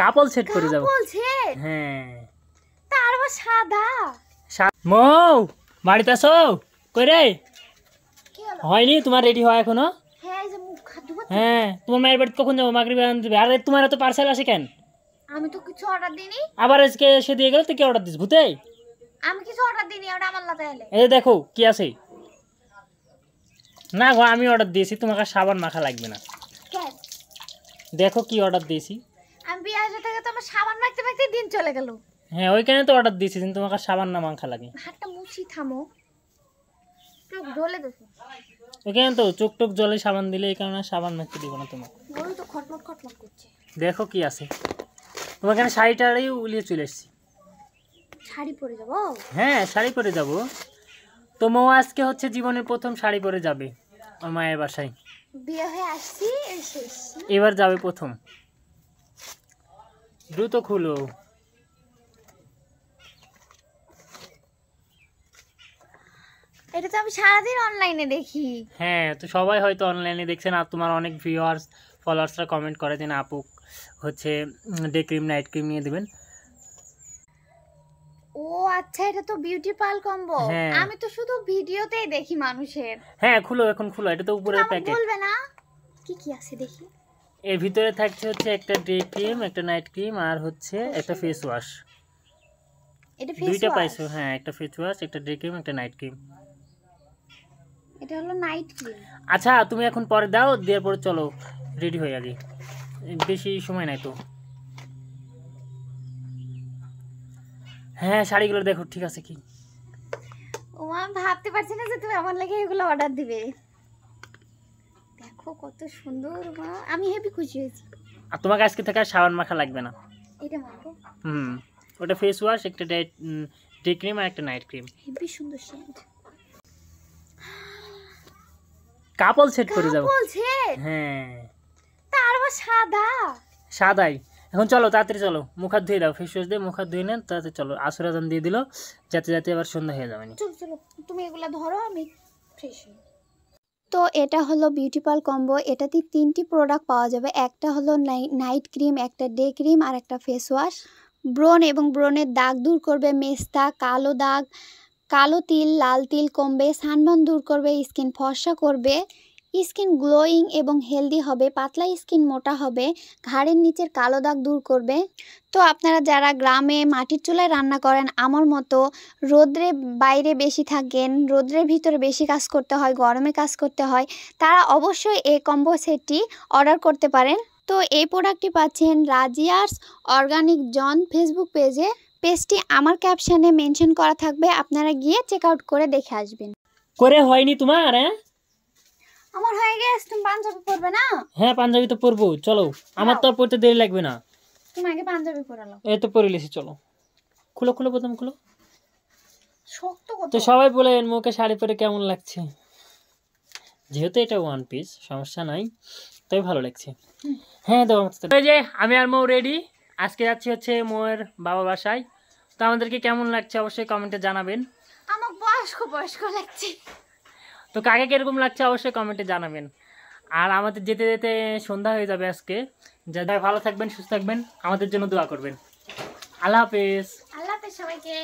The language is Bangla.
কাপল সেট করে যাব। কাপল সেট? হ্যাঁ। তার আবার সাদা। মৌ বাড়িতে আসো। কই রে? কি হলো? হয়নি তোমার রেডি হয় এখনো? হ্যাঁ এই যে মুখ হাত ধুবো। হ্যাঁ তোমার মায়ের বাড়িতে কখন যাবো? মাগরিবে আনতে হবে। আরে তোমার এত পার্সেল আসে কেন? আমি তো কিছু অর্ডার দিইনি। আবার আজকে সে দিয়ে গেল তো কি অর্ডার দিস ভূতে? আমি কিছু অর্ডার দিইনি, ওটা আমার লাতে এলে। এই দেখো কি আছে। না গো আমি অর্ডার দিয়েছি, তোমাকে সাবান মাখা লাগবে না। কেন? দেখো কি অর্ডার দিয়েছি। আমি বিয়ে আসা থেকে তো আমার সাবান মাখতে মাখতে দিন চলে গেল। হ্যাঁ ওইখানে তো অর্ডার দিয়েছি, কিন্তু তোমাকে সাবান না মাখা লাগে। হাতটা মুছি থামো। চোখ ঢলে দেখো। ওইখানে তো চোখ টোক জলে সাবান দিলে এই কারণে সাবান মাখতে দিব না তোমাকে। ওই তো খটমট খটমট করছে। দেখো কি আছে। তোমার এখানে শাড়িটাই উলিয়ে চলে এসেছি। শাড়ি পরে যাবো? হ্যাঁ শাড়ি পরে যাব। তো মৌ আজকে হচ্ছে জীবনের প্রথম শাড়ি পরে যাবে ওর মায়ের বাসায়। বিয়ে হয়ে আসছি শেষ। এবার যাবে প্রথম। দ্রুত খুলো। এটা তো আমি সারাদিন অনলাইনে দেখি। হ্যাঁ তো সবাই হয়তো অনলাইনে দেখছেন, আর তোমার অনেক ভিউয়ার্স ফলোয়ার্সরা কমেন্ট করে যে আপু হচ্ছে ডে ক্রিম নাইট ক্রিম নিয়ে দেবেন। ও আচ্ছা, এটা তো বিউটি পার্ল কম্বো। হ্যাঁ। আমি তো শুধু ভিডিওতেই দেখি মানুষের। হ্যাঁ খুলো এখন খুলো, এটা তো উপরের প্যাকেট। বলবে না কি কি আছে দেখি। এর ভিতরে থাকছে হচ্ছে একটা ডে ক্রিম, একটা নাইট ক্রিম, আর হচ্ছে একটা ফেস ওয়াশ। এটা ফেস দুইটা ওয়াশ? পাইছো? হ্যাঁ একটা ফেস ওয়াশ, একটা ডে ক্রিম, একটা নাইট ক্রিম। এটা হলো নাইট ক্রিম। আচ্ছা তুমি এখন পরে দাও, দেওয়ার পরে চলো রেডি হয়ে আগে, বেশি সময় নাই তো। হ্যাঁ শাড়িগুলো দেখো ঠিক আছে কি। ও আমি ভাবতে পারছি না যে তুমি আমার লাগে এগুলো অর্ডার দিবে। দেখো কত সুন্দর, মা আমি হেভি খুশি হয়েছি। আর তোমাকে আজকে থেকে আর সাবান মাখা লাগবে না। এটা মাখবো? ওটা ফেস ওয়াশ, একটা ডে ক্রিম আর একটা নাইট ক্রিম। হেভি সুন্দর সেন্ট। কাপল সেট করে যাব। কাপল সেট? হ্যাঁ। তার আবার সাদা। সাদাই। এখন চলো তাড়াতাড়ি চলো, মুখ হাত ধুয়ে দাও, ফেস ওয়াশ দিয়ে মুখ হাত ধুয়ে নেন তাড়াতাড়ি চলো। আসর আজান দিয়ে দিল, যাতে যাতে আবার সন্ধ্যা হয়ে যাবে না। চলো চলো তুমি এগুলা ধরো, আমি ফ্রেশ হই। তো এটা হলো বিউটি পার্ল কম্বো। এটাতে 3টি প্রোডাক্ট পাওয়া যাবে। একটা হলো নাইট ক্রিম, একটা ডে ক্রিম আর একটা ফেস ওয়াশ। ব্রণ এবং ব্রণের দাগ দূর করবে, মেস্তা, কালো দাগ, কালো তিল, লাল তিল কমবে, সানবার্ন দূর করবে, স্কিন ফর্সা করবে, স্কিন গ্লোয়িং এবং হেলদি হবে, পাতলা স্কিন মোটা হবে, ঘাড়ের নিচের কালো দাগ দূর করবে। তো আপনারা যারা গ্রামে মাটির চুলায় রান্না করেন, আমার মতো রোদ্রে বাইরে বেশি থাকেন, রোদ্রের ভিতরে বেশি কাজ করতে হয়, গরমে কাজ করতে হয়, তারা অবশ্যই এই কম্বো সেটটি অর্ডার করতে পারেন। তো এই প্রোডাক্টটি পাচ্ছেন রাজিয়ার্স অর্গানিক জন ফেসবুক পেজে। পেজটি আমার ক্যাপশনে মেনশন করা থাকবে, আপনারা গিয়ে চেক আউট করে দেখে আসবেন। করে হয়নি তোমার? হ্যাঁ আমার হয়ে গেছে। তুমি পাঞ্জাবি পরবে না? হ্যাঁ পাঞ্জাবি তো পরবো, চলো। আমার তো আর পরতে দেরি লাগবে না। তুমি আগে পাঞ্জাবি পরালো। এই তো পরে লিছি, চলো খুলো খুলো প্রথম খুলো। শক্ত কত। তো সবাই বলেন মুখে শাড়ি পরে কেমন লাগছে। যেহেতু এটা ওয়ান পিস সমস্যা নাই, তবে ভালো লাগছে। হ্যাঁ দাও। এই যে আমি আর মৌ রেডি। আজকে যাচ্ছি হচ্ছে মৌয়ের বাবা বাসায়। তো আমাদেরকে কেমন লাগছে অবশ্যই কমেন্টে জানাবেন। আমার বয়স্ক বয়স্ক লাগছে। তো কাকে কিরকম লাগছে অবশ্যই কমেন্টে জানাবেন। আর আমাদের যেতে যেতে সন্ধ্যা হয়ে যাবে আজকে। যারা ভালো থাকবেন, সুস্থ থাকবেন, আমাদের জন্য দোয়া করবেন। আল্লাহ হাফেজ। আল্লাহ হাফেজ সবাইকে।